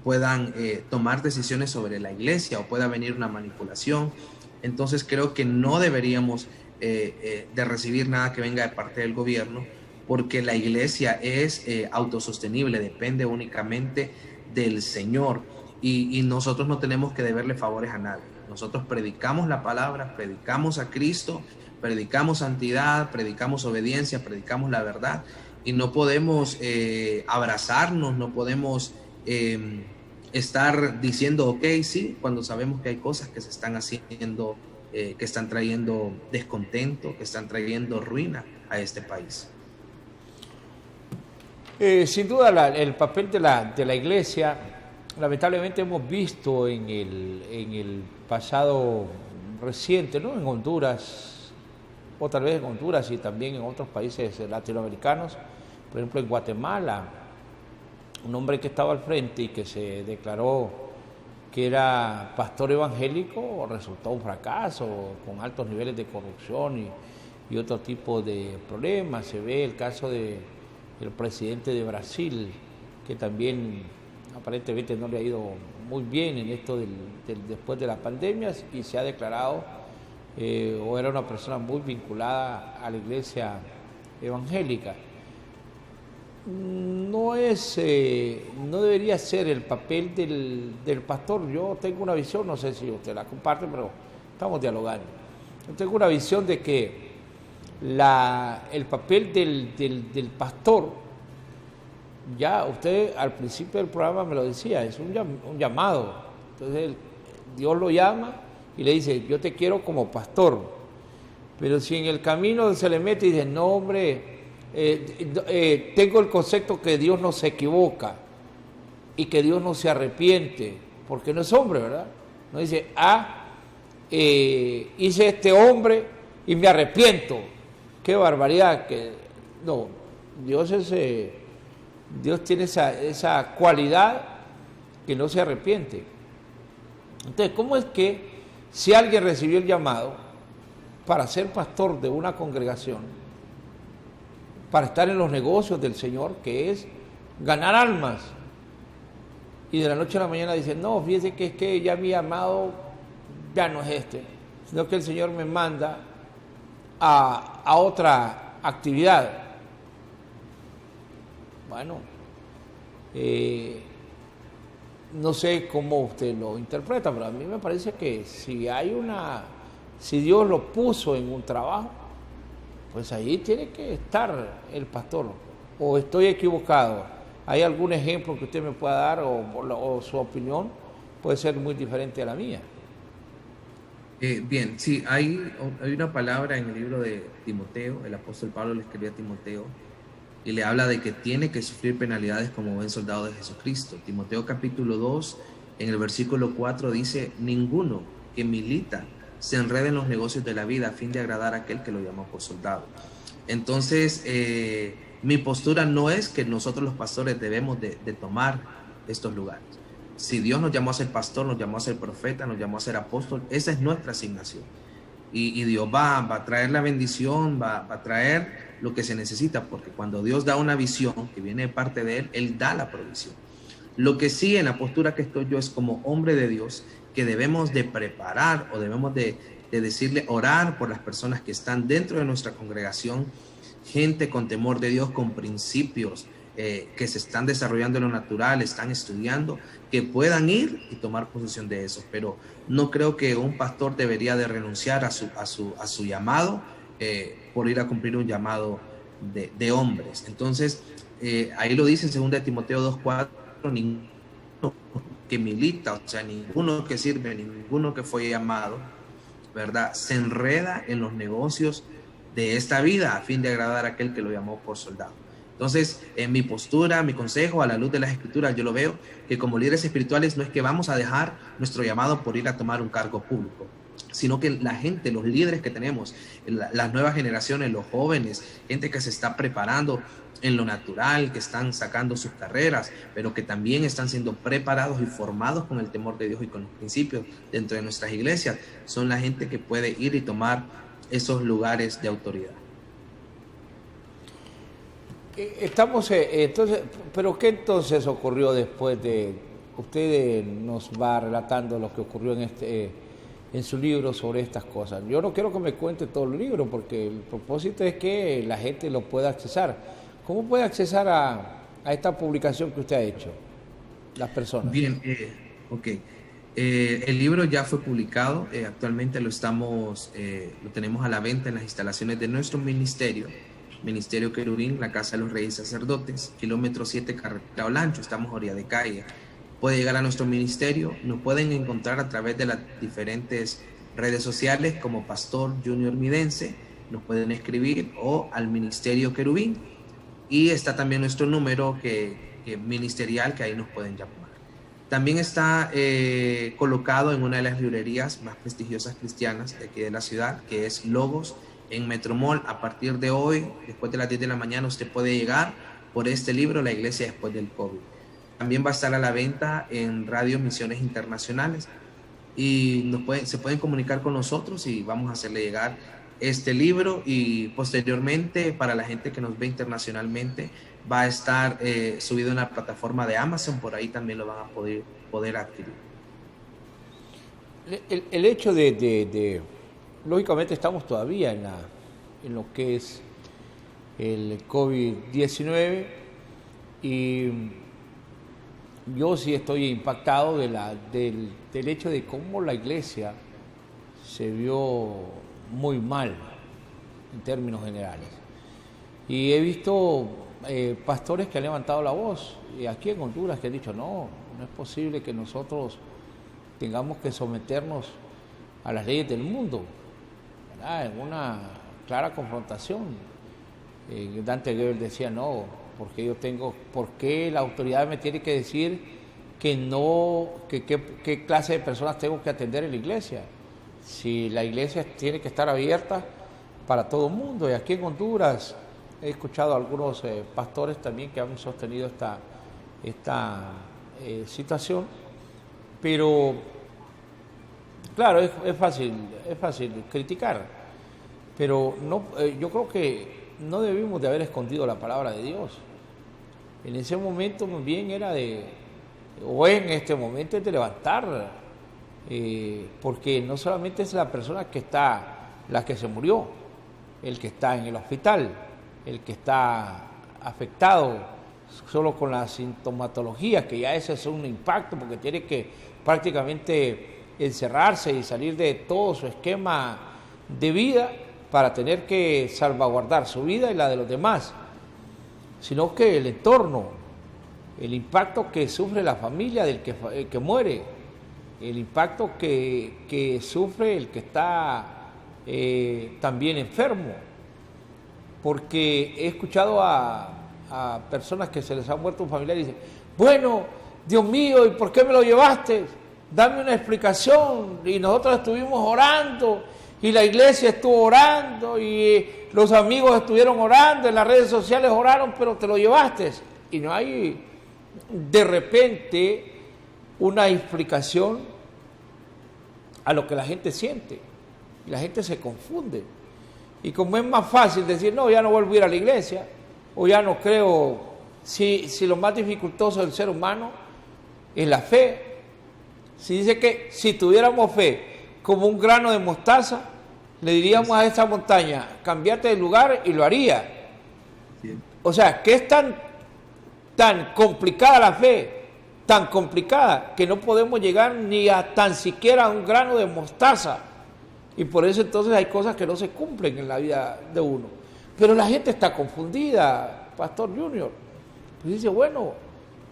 puedan tomar decisiones sobre la iglesia, o pueda venir una manipulación. Entonces creo que no deberíamos de recibir nada que venga de parte del gobierno, porque la iglesia es autosostenible, depende únicamente del Señor, y nosotros no tenemos que deberle favores a nadie. Nosotros predicamos la palabra, predicamos a Cristo, predicamos santidad, predicamos obediencia, predicamos la verdad, y no podemos abrazarnos, no podemos estar diciendo ok, sí, cuando sabemos que hay cosas que se están haciendo, que están trayendo descontento, que están trayendo ruina a este país. Sin duda el papel de la iglesia, lamentablemente hemos visto en el pasado reciente, ¿no?, en Honduras, o tal vez en Honduras y también en otros países latinoamericanos, por ejemplo en Guatemala, un hombre que estaba al frente y que se declaró que era pastor evangélico resultó un fracaso, con altos niveles de corrupción y otro tipo de problemas. Se ve el caso del presidente de Brasil, que también aparentemente no le ha ido muy bien en esto después de las pandemias, y se ha declarado o era una persona muy vinculada a la iglesia evangélica. No debería ser el papel del pastor. Yo tengo una visión, no sé si usted la comparte, pero estamos dialogando. Yo tengo una visión de que el papel del pastor, ya usted al principio del programa me lo decía, es un llamado. Entonces Dios lo llama y le dice, yo te quiero como pastor. Pero si en el camino se le mete y dice, no hombre, tengo el concepto que Dios no se equivoca y que Dios no se arrepiente, porque no es hombre, ¿verdad? No dice, hice este hombre y me arrepiento. Qué barbaridad. No, Dios tiene esa cualidad que no se arrepiente. Entonces, ¿cómo es que si alguien recibió el llamado para ser pastor de una congregación, para estar en los negocios del Señor, que es ganar almas, y de la noche a la mañana dice, no, fíjese que es que ya mi llamado ya no es este, sino que el Señor me manda a otra actividad? Bueno, no sé cómo usted lo interpreta, pero a mí me parece que si Dios lo puso en un trabajo, pues ahí tiene que estar el pastor. ¿O estoy equivocado? ¿Hay algún ejemplo que usted me pueda dar, o su opinión puede ser muy diferente a la mía? Bien, sí, hay una palabra en el libro de Timoteo. El apóstol Pablo le escribió a Timoteo y le habla de que tiene que sufrir penalidades como buen soldado de Jesucristo. Timoteo capítulo 2, en el versículo 4 dice, ninguno que milita se enreda en los negocios de la vida a fin de agradar a aquel que lo llamó por soldado. Entonces, mi postura no es que nosotros los pastores debemos de tomar estos lugares. Si Dios nos llamó a ser pastor, nos llamó a ser profeta, nos llamó a ser apóstol, esa es nuestra asignación. Y Dios va a traer la bendición, va a traer lo que se necesita, porque cuando Dios da una visión que viene de parte de Él da la provisión. Lo que sí, en la postura que estoy yo, es como hombre de Dios, que debemos de preparar, o debemos de decirle, orar por las personas que están dentro de nuestra congregación, gente con temor de Dios, con principios que se están desarrollando en lo natural, están estudiando, que puedan ir y tomar posesión de eso. Pero no creo que un pastor debería de renunciar a su llamado por ir a cumplir un llamado de hombres. Entonces, ahí lo dice en 2 Timoteo 2:4, ninguno que milita, o sea, ninguno que sirve, ninguno que fue llamado, ¿verdad?, se enreda en los negocios de esta vida a fin de agradar a aquel que lo llamó por soldado. Entonces, en mi postura, mi consejo a la luz de las Escrituras, yo lo veo que como líderes espirituales no es que vamos a dejar nuestro llamado por ir a tomar un cargo público, sino que la gente, los líderes que tenemos, las nuevas generaciones, los jóvenes, gente que se está preparando en lo natural, que están sacando sus carreras, pero que también están siendo preparados y formados con el temor de Dios y con los principios dentro de nuestras iglesias, son la gente que puede ir y tomar esos lugares de autoridad. Estamos, entonces, pero ¿qué entonces ocurrió después de, usted nos va relatando lo que ocurrió en su libro sobre estas cosas? Yo no quiero que me cuente todo el libro porque el propósito es que la gente lo pueda accesar. ¿Cómo puede accesar a esta publicación que usted ha hecho, las personas? Bien, ok. El libro ya fue publicado, actualmente lo tenemos a la venta en las instalaciones de nuestro ministerio Querubín, la Casa de los Reyes Sacerdotes, kilómetro 7, carretera Olancho, estamos a orilla de calle. Puede llegar a nuestro ministerio, nos pueden encontrar a través de las diferentes redes sociales como Pastor Junior Midense, nos pueden escribir, o al Ministerio Querubín, y está también nuestro número ministerial, que ahí nos pueden llamar. También está colocado en una de las librerías más prestigiosas cristianas de aquí de la ciudad, que es Logos, en Metromall. A partir de hoy, después de las 10 de la mañana, usted puede llegar por este libro, La Iglesia después del COVID. También va a estar a la venta en Radio Misiones Internacionales y se pueden comunicar con nosotros y vamos a hacerle llegar este libro, y posteriormente para la gente que nos ve internacionalmente va a estar subido en la plataforma de Amazon, por ahí también lo van a poder adquirir. El hecho de lógicamente estamos todavía en lo que es el COVID-19 y yo sí estoy impactado del hecho de cómo la iglesia se vio muy mal en términos generales. Y he visto pastores que han levantado la voz aquí en Honduras que han dicho no es posible que nosotros tengamos que someternos a las leyes del mundo, ¿verdad? En una clara confrontación. Dante Gebel decía no, ¿por qué la autoridad me tiene que decir qué clase de personas tengo que atender en la iglesia? Si la iglesia tiene que estar abierta para todo el mundo. Y aquí en Honduras he escuchado a algunos pastores también que han sostenido esta situación, pero claro, es fácil criticar, pero no, yo creo que no debimos de haber escondido la palabra de Dios. En ese momento bien era en este momento es de levantar, porque no solamente es la persona la que se murió, el que está en el hospital, el que está afectado solo con la sintomatología, que ya ese es un impacto porque tiene que prácticamente encerrarse y salir de todo su esquema de vida para tener que salvaguardar su vida y la de los demás, sino que el entorno, el impacto que sufre la familia del que muere, el impacto que sufre el que está también enfermo, porque he escuchado a personas que se les ha muerto un familiar y dicen, bueno, Dios mío, ¿y por qué me lo llevaste? Dame una explicación. Y nosotros estuvimos orando y la iglesia estuvo orando y los amigos estuvieron orando, en las redes sociales oraron, pero te lo llevaste. Y no hay de repente una explicación a lo que la gente siente. Y la gente se confunde. Y como es más fácil decir, no, ya no vuelvo a ir a la iglesia, o ya no creo, si lo más dificultoso del ser humano es la fe. Si dice que si tuviéramos fe como un grano de mostaza, le diríamos a esa montaña, cambiate de lugar, y lo haría. Sí. O sea, que es tan complicada la fe, tan complicada, que no podemos llegar ni a tan siquiera a un grano de mostaza. Y por eso entonces hay cosas que no se cumplen en la vida de uno. Pero la gente está confundida, Pastor Junior. Pues dice, bueno,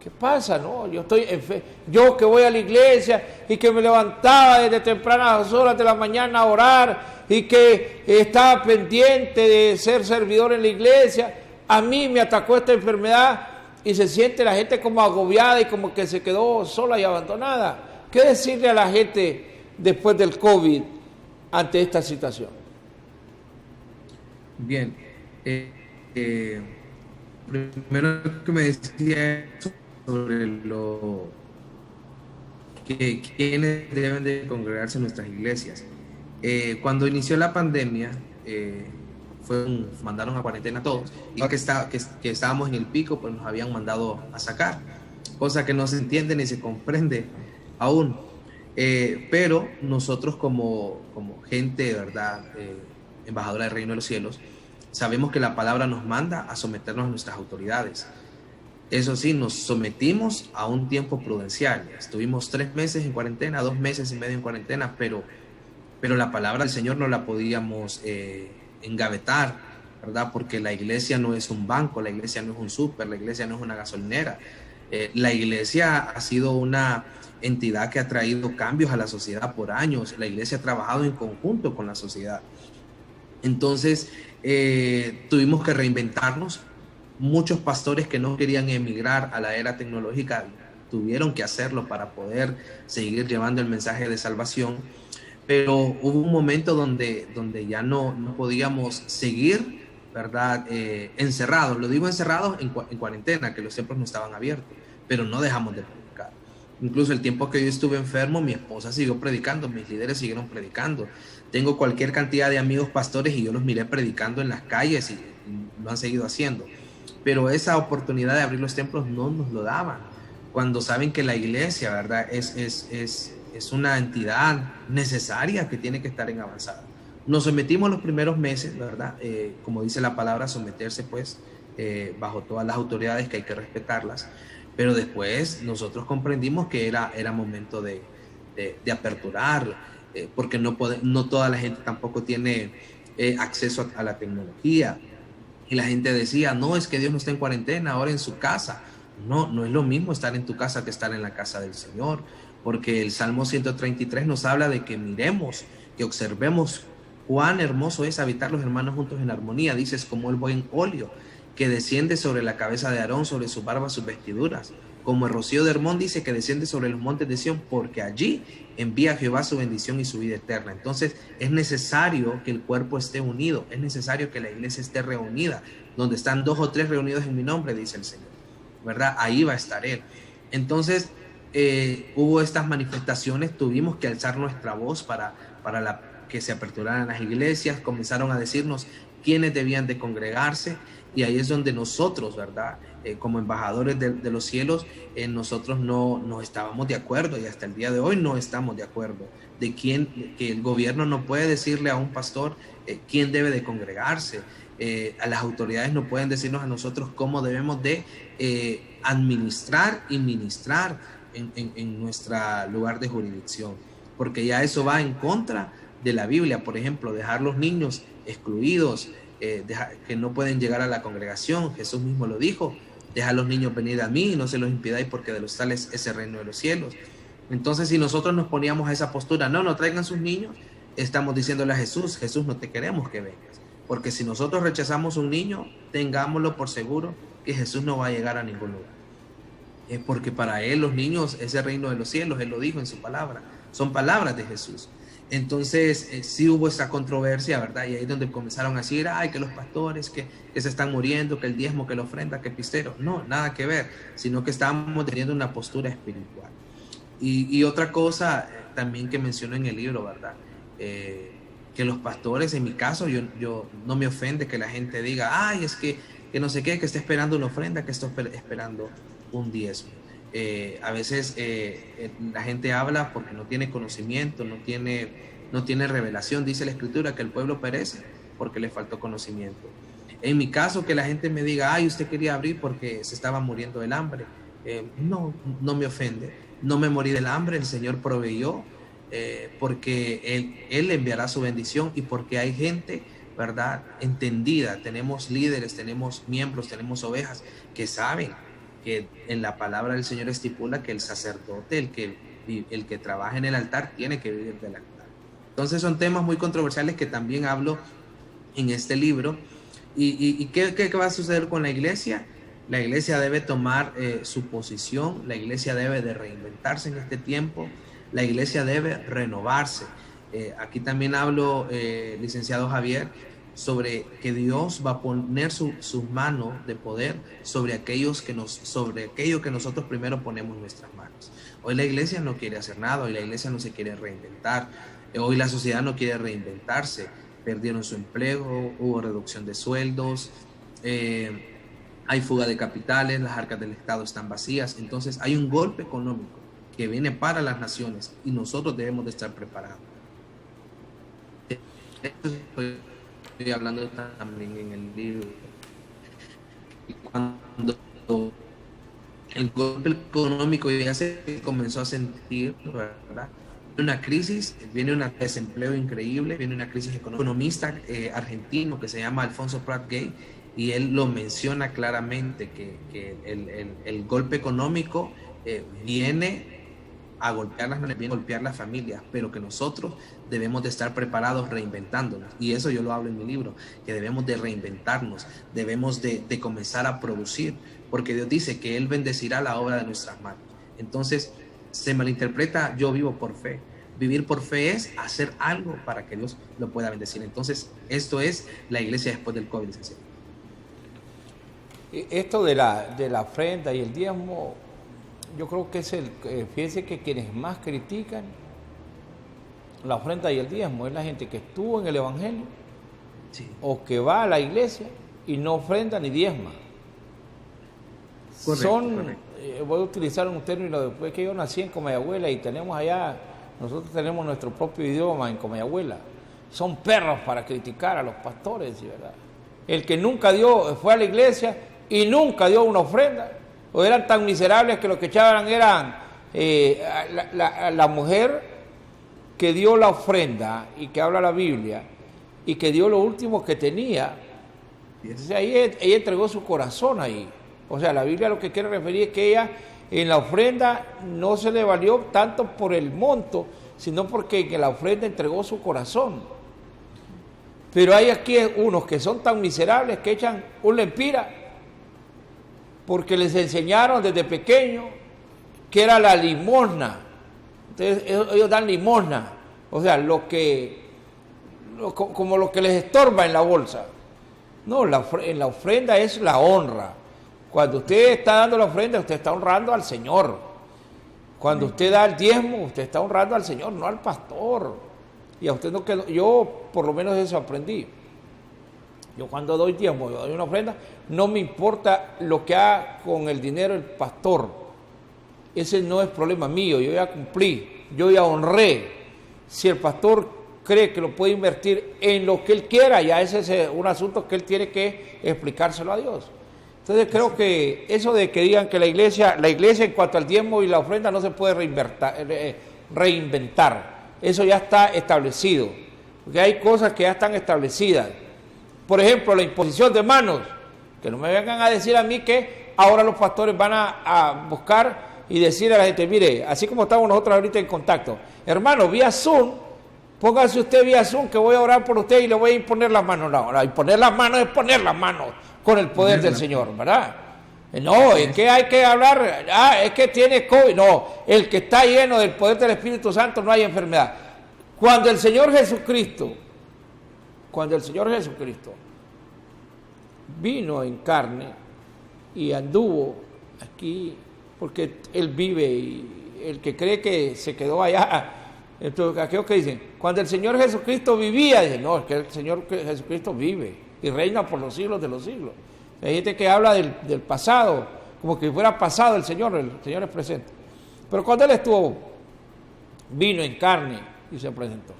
¿qué pasa? No? Yo estoy en fe. Yo que voy a la iglesia y que me levantaba desde tempranas horas de la mañana a orar y que estaba pendiente de ser servidor en la iglesia, a mí me atacó esta enfermedad y se siente la gente como agobiada y como que se quedó sola y abandonada. ¿Qué decirle a la gente después del COVID ante esta situación? Bien, primero que me decía sobre lo que quienes deben de congregarse en nuestras iglesias. Cuando inició la pandemia, mandaron a cuarentena a todos, y que estábamos en el pico, pues nos habían mandado a sacar, cosa que no se entiende ni se comprende aún. Pero nosotros como gente, ¿verdad? Embajadora del Reino de los Cielos, sabemos que la palabra nos manda a someternos a nuestras autoridades. Eso sí, nos sometimos a un tiempo prudencial. Estuvimos 3 meses en cuarentena, 2 meses y medio en cuarentena, pero la palabra del Señor no la podíamos engavetar, ¿verdad? Porque la iglesia no es un banco, la iglesia no es un súper, la iglesia no es una gasolinera. La iglesia ha sido una entidad que ha traído cambios a la sociedad por años. La iglesia ha trabajado en conjunto con la sociedad. Entonces, tuvimos que reinventarnos. Muchos pastores que no querían emigrar a la era tecnológica tuvieron que hacerlo para poder seguir llevando el mensaje de salvación. Pero hubo un momento donde ya no podíamos seguir, ¿verdad? Encerrados. Lo digo encerrados en cuarentena, que los templos no estaban abiertos, pero no dejamos de predicar. Incluso el tiempo que yo estuve enfermo, mi esposa siguió predicando, mis líderes siguieron predicando. Tengo cualquier cantidad de amigos pastores y yo los miré predicando en las calles y lo han seguido haciendo. Pero esa oportunidad de abrir los templos no nos lo daban. Cuando saben que la iglesia, ¿verdad? Es una entidad necesaria que tiene que estar en avanzada. Nos sometimos los primeros meses, ¿verdad? Como dice la palabra, someterse pues bajo todas las autoridades, que hay que respetarlas. Pero después nosotros comprendimos que era momento de aperturar, porque no toda la gente tampoco tiene acceso a la tecnología. Y la gente decía, no, es que Dios no está en cuarentena, ahora en su casa. No es lo mismo estar en tu casa que estar en la casa del Señor, porque el Salmo 133 nos habla de que miremos, que observemos cuán hermoso es habitar los hermanos juntos en armonía. Dices, como el buen óleo que desciende sobre la cabeza de Aarón, sobre su barba, sus vestiduras. Como el rocío de Hermón, dice que desciende sobre los montes de Sión, porque allí envía Jehová su bendición y su vida eterna. Entonces es necesario que el cuerpo esté unido, es necesario que la iglesia esté reunida. Donde están 2 o 3 reunidos en mi nombre, dice el Señor, ¿verdad? Ahí va a estar Él. Entonces hubo estas manifestaciones, tuvimos que alzar nuestra voz para que se aperturaran las iglesias. Comenzaron a decirnos quiénes debían de congregarse, y ahí es donde nosotros, ¿verdad? Como embajadores de los cielos, nosotros no estábamos de acuerdo, y hasta el día de hoy no estamos de acuerdo que el gobierno no puede decirle a un pastor quién debe de congregarse. A las autoridades no pueden decirnos a nosotros cómo debemos de administrar y ministrar en nuestro lugar de jurisdicción, porque ya eso va en contra de la Biblia. Por ejemplo, dejar los niños excluidos, que no pueden llegar a la congregación. Jesús mismo lo dijo: deja a los niños venir a mí y no se los impidáis, porque de los tales es el reino de los cielos. Entonces, si nosotros nos poníamos a esa postura, no traigan sus niños, estamos diciéndole a Jesús, no te queremos que vengas, porque si nosotros rechazamos un niño, tengámoslo por seguro que Jesús no va a llegar a ningún lugar. Es porque para Él los niños es el reino de los cielos. Él lo dijo en su palabra, son palabras de Jesús. Entonces sí hubo esa controversia, ¿verdad? Y ahí es donde comenzaron a decir, ay, que los pastores que se están muriendo, que el diezmo, que la ofrenda, que el pistero. No, nada que ver, sino que estábamos teniendo una postura espiritual. Y otra cosa también que menciono en el libro, ¿verdad? Que los pastores, en mi caso, yo no me ofende que la gente diga, ay, es que no sé qué, que está esperando una ofrenda, que está esperando un diezmo. A veces la gente habla porque no tiene conocimiento, no tiene revelación. Dice la Escritura que el pueblo perece porque le faltó conocimiento. En mi caso, que la gente me diga, ay, usted quería abrir porque se estaba muriendo del hambre. No, no me ofende. No me morí del hambre, el Señor proveyó, porque Él enviará su bendición y porque hay gente, ¿verdad?, entendida. Tenemos líderes, tenemos miembros, tenemos ovejas que saben que en la palabra del Señor estipula que el sacerdote, el que trabaja en el altar, tiene que vivir del altar. Entonces son temas muy controversiales que también hablo en este libro. ¿Y qué va a suceder con la iglesia? La iglesia debe tomar su posición, la iglesia debe de reinventarse en este tiempo, la iglesia debe renovarse. Aquí también hablo, licenciado Javier, sobre que Dios va a poner sus manos de poder sobre aquello que nosotros primero ponemos en nuestras manos. Hoy la iglesia no quiere hacer nada, hoy la iglesia no se quiere reinventar, hoy la sociedad no quiere reinventarse, perdieron su empleo, hubo reducción de sueldos, hay fuga de capitales, las arcas del Estado están vacías, entonces hay un golpe económico que viene para las naciones y nosotros debemos de estar preparados. Esto estoy hablando también en el libro. Y cuando el golpe económico ya se comenzó a sentir, ¿verdad?, una crisis, viene un desempleo increíble, viene una crisis económica. Un economista argentino que se llama Alfonso Prat Gay, y él lo menciona claramente, que el golpe económico viene a golpear las familias, pero que nosotros debemos de estar preparados reinventándonos. Y eso yo lo hablo en mi libro, que debemos de reinventarnos, debemos de comenzar a producir, porque Dios dice que Él bendecirá la obra de nuestras manos. Entonces, se malinterpreta, yo vivo por fe. Vivir por fe es hacer algo para que Dios lo pueda bendecir. Entonces, esto es la iglesia después del COVID, licenciado. Esto de la ofrenda y el diezmo, yo creo que es fíjense que quienes más critican la ofrenda y el diezmo es la gente que estuvo en el Evangelio, sí, o que va a la iglesia y no ofrenda ni diezma. Correcto. Voy a utilizar un término, después que yo nací en Comayagüela y nosotros tenemos nuestro propio idioma en Comayagüela, son perros para criticar a los pastores, ¿verdad? El que nunca fue a la iglesia y nunca dio una ofrenda, o eran tan miserables que lo que echaban eran la mujer que dio la ofrenda y que habla la Biblia y que dio lo último que tenía. Entonces ahí ella entregó su corazón ahí. O sea, la Biblia lo que quiere referir es que ella en la ofrenda no se le valió tanto por el monto, sino porque en la ofrenda entregó su corazón. Pero hay aquí unos que son tan miserables que echan un lempira porque les enseñaron desde pequeño que era la limosna. Entonces ellos dan limosna, o sea, como lo que les estorba en la bolsa. No, en la ofrenda es la honra. Cuando usted está dando la ofrenda, usted está honrando al Señor. Cuando usted da el diezmo, usted está honrando al Señor, no al pastor. Y a usted no quedó. Yo por lo menos eso aprendí. Yo cuando doy diezmo, yo doy una ofrenda, no me importa lo que haga con el dinero el pastor. Ese no es problema mío, yo ya cumplí, yo ya honré. Si el pastor cree que lo puede invertir en lo que él quiera, ya ese es un asunto que él tiene que explicárselo a Dios. Entonces creo que eso de que digan que la iglesia en cuanto al diezmo y la ofrenda no se puede reinventar, eso ya está establecido, porque hay cosas que ya están establecidas. Por ejemplo, la imposición de manos, que no me vengan a decir a mí que ahora los pastores van a buscar y decir a la gente, mire, así como estamos nosotros ahorita en contacto, hermano, vía Zoom, póngase usted vía Zoom que voy a orar por usted y le voy a imponer las manos. No, imponer las manos es poner las manos con el poder del Señor, ¿verdad? No, es que hay que hablar, es que tiene COVID. No, el que está lleno del poder del Espíritu Santo no hay enfermedad. Cuando el Señor Jesucristo vino en carne y anduvo aquí, porque Él vive, y el que cree que se quedó allá, entonces aquellos que dicen, cuando el Señor Jesucristo vivía, dicen, no, es que el Señor Jesucristo vive y reina por los siglos de los siglos. Hay gente que habla del pasado, como que fuera pasado el Señor es presente. Pero cuando Él vino en carne y se presentó.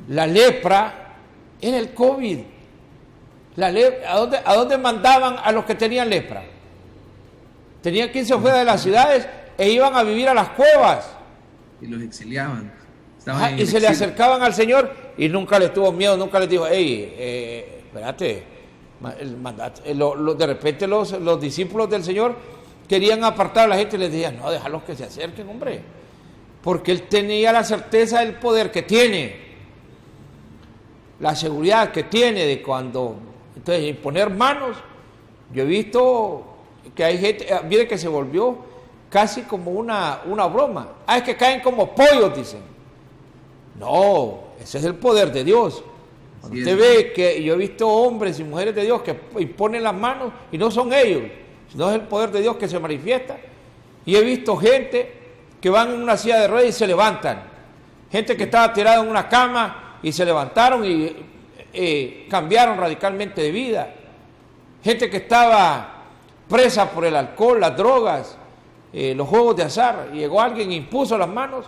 La lepra era el COVID. ¿A dónde mandaban a los que tenían lepra? Tenían que irse fuera de las ciudades e iban a vivir a las cuevas. Y los exiliaban. Y se le acercaban al Señor y nunca les tuvo miedo, nunca les dijo, hey, espérate, de repente los discípulos del Señor querían apartar a la gente y les decían, no, déjalos que se acerquen, hombre, porque él tenía la certeza del poder que tiene, la seguridad que tiene de cuando, entonces, imponer manos. Yo he visto que hay gente, mire que se volvió casi como una broma. Es que caen como pollos, dicen. No, ese es el poder de Dios. Cuando usted ve que yo he visto hombres y mujeres de Dios que imponen las manos y no son ellos, sino es el poder de Dios que se manifiesta. Y he visto gente que van en una silla de ruedas y se levantan. Gente que estaba tirada en una cama y se levantaron y cambiaron radicalmente de vida. Gente que estaba presa por el alcohol, las drogas, los juegos de azar, y llegó alguien e impuso las manos.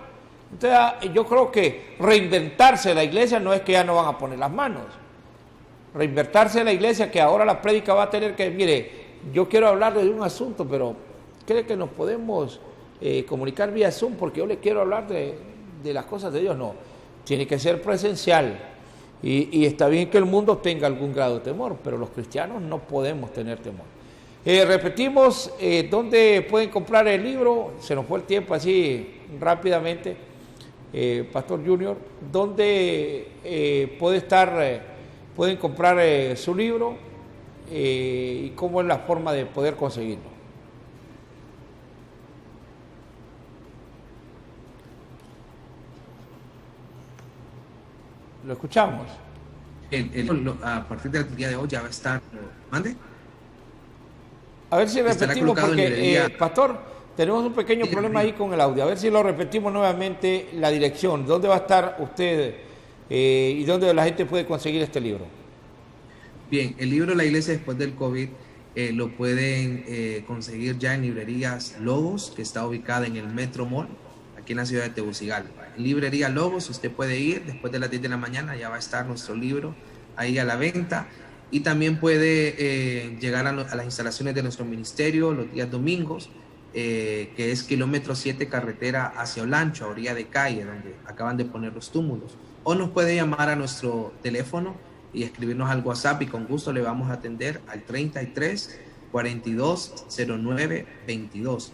Entonces, yo creo que reinventarse la iglesia no es que ya no van a poner las manos. Reinventarse la iglesia, que ahora la prédica va a tener que, mire, yo quiero hablarle de un asunto, pero ¿cree que nos podemos comunicar vía Zoom? Porque yo le quiero hablar de las cosas de Dios. No, tiene que ser presencial. Y está bien que el mundo tenga algún grado de temor, pero los cristianos no podemos tener temor. Repetimos, ¿dónde pueden comprar el libro? Se nos fue el tiempo así rápidamente. Pastor Junior, ¿dónde pueden comprar su libro y cómo es la forma de poder conseguirlo? Lo escuchamos. A partir del día de hoy ya va a estar. ¿Mande? A ver si repetimos, porque, Pastor, tenemos un pequeño problema ahí con el audio. A ver si lo repetimos nuevamente, la dirección. ¿Dónde va a estar usted y dónde la gente puede conseguir este libro? Bien, el libro La Iglesia después del COVID lo pueden conseguir ya en librerías Logos, que está ubicada en el Metro Mall, aquí en la ciudad de Tegucigalpa. En librería Logos, usted puede ir después de las 10 de la mañana, ya va a estar nuestro libro ahí a la venta. Y también puede llegar a las instalaciones de nuestro ministerio los días domingos, que es kilómetro 7 carretera hacia Olancho, a orilla de calle, donde acaban de poner los túmulos. O nos puede llamar a nuestro teléfono y escribirnos al WhatsApp y con gusto le vamos a atender al 33 42 09 22.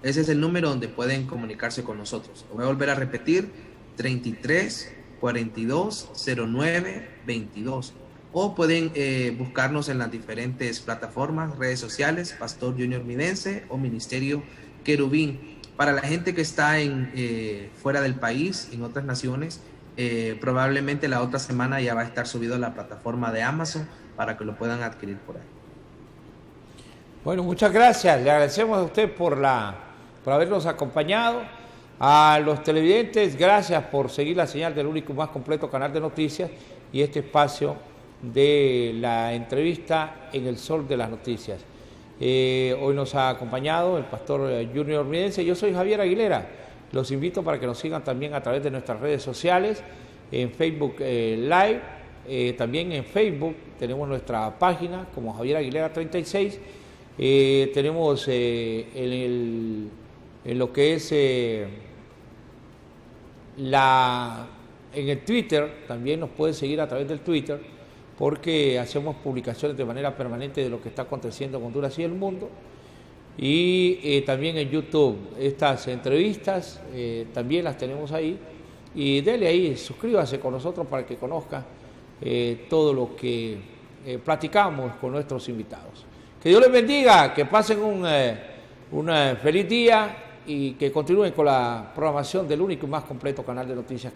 Ese es el número donde pueden comunicarse con nosotros. Lo voy a volver a repetir, 33 42 09 22. O pueden buscarnos en las diferentes plataformas, redes sociales, Pastor Junior Midense o Ministerio Querubín. Para la gente que está fuera del país, en otras naciones, probablemente la otra semana ya va a estar subido a la plataforma de Amazon para que lo puedan adquirir por ahí. Bueno, muchas gracias. Le agradecemos a usted por habernos acompañado. A los televidentes, gracias por seguir la señal del único más completo canal de noticias y este espacio de la entrevista en el sol de las noticias. Hoy nos ha acompañado el Pastor Junior Midense. Yo soy Javier Aguilera. Los invito para que nos sigan también a través de nuestras redes sociales, en Facebook Live, también en Facebook tenemos nuestra página como Javier Aguilera 36. Tenemos en lo que es en el Twitter, también nos pueden seguir a través del Twitter, porque hacemos publicaciones de manera permanente de lo que está aconteciendo en Honduras y el mundo. Y también en YouTube, estas entrevistas también las tenemos ahí. Y dele ahí, suscríbase con nosotros para que conozca todo lo que platicamos con nuestros invitados. Que Dios les bendiga, que pasen un feliz día y que continúen con la programación del único y más completo canal de noticias.